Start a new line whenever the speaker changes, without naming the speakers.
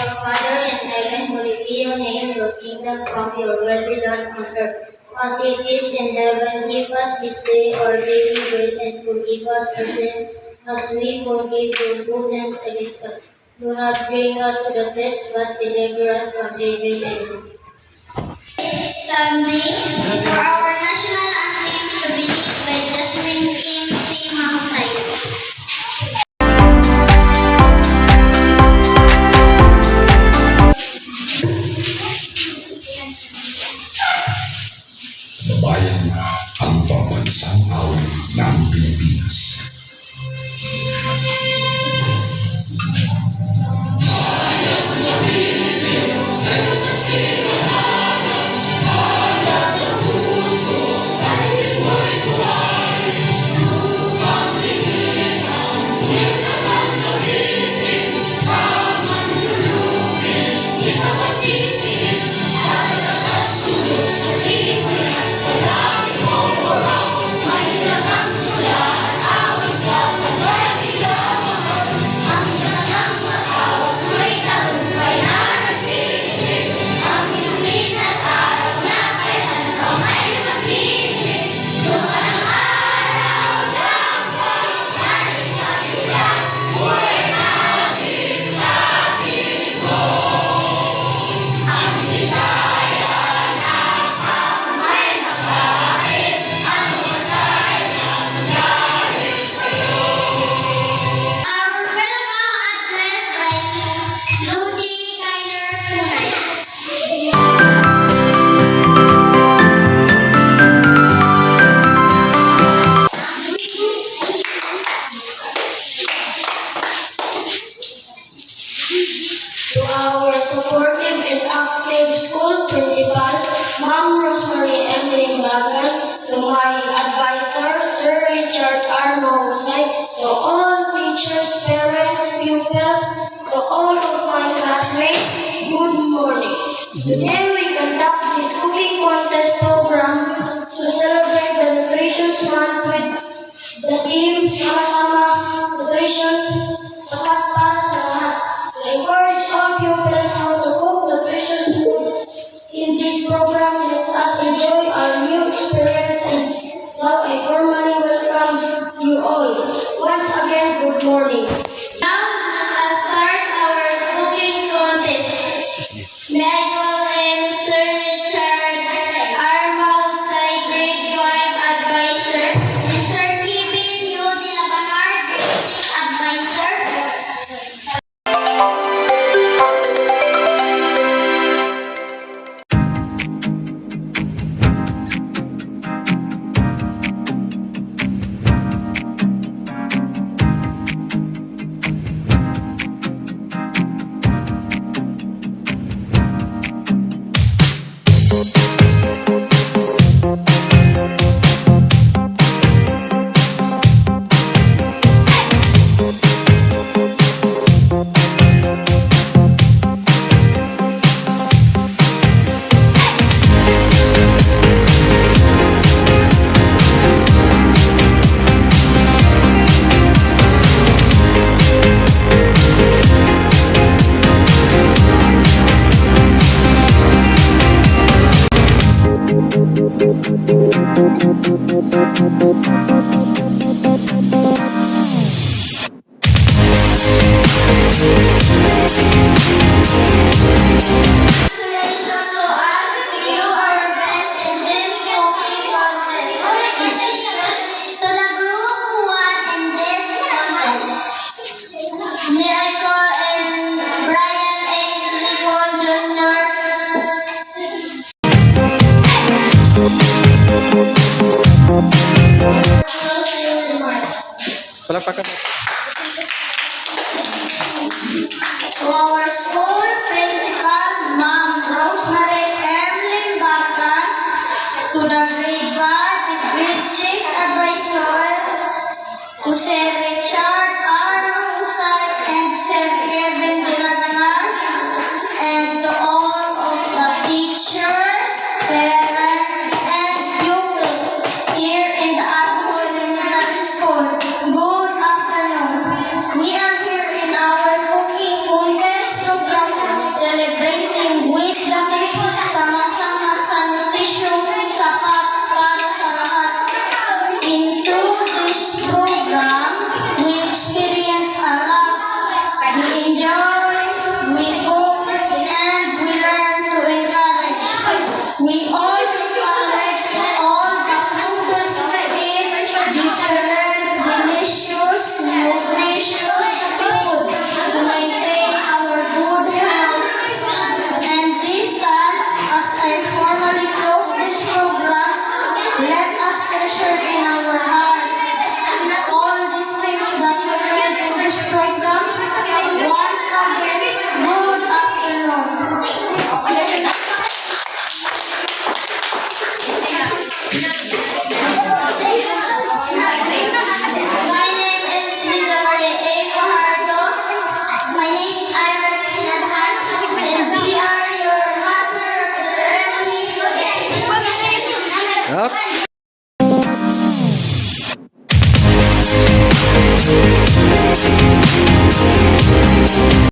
Our Father in heaven, hallowed be your name, your kingdom come, your will be done on earth as it is in heaven. Give us this day our daily bread, and forgive us our sins as we forgive those who sin against us. Do not bring us to the test, but deliver us from evil. Amen.
Standing for our national anthem to be led by Jasmine Kim C. Mahusay.
Bayan ang pambansang awit ng Pilipinas.
To our supportive and active school principal, Ma'am Rosemary M. Limbagan, to my advisor, Sir Richard R. Mahusay, to all teachers, parents, pupils, to all of my classmates, good morning. Today we conduct this cooking contest program to celebrate the Nutritious Month with the theme Sama-sama Nutrition, Sapat para sa lahat. To encourage all pupils how to cook nutritious food. In this program, let us enjoy our new experience, and now I formally welcome you all. Once again, good morning. Now, let us start our cooking contest. May I call in Sir Richard R. Mahusay, Grade 5 Advisor, and Sir Kevin U. De La Banar, Grade 6 Advisor. Congratulations to us, you are best in this cooking contest. To the group who won in this contest, may I call in Brian A. Nicole Jr.
My name is Liza Marie A. Fajardo. My name is Ira Sinadhan. And we are your master of the ceremony.
Up.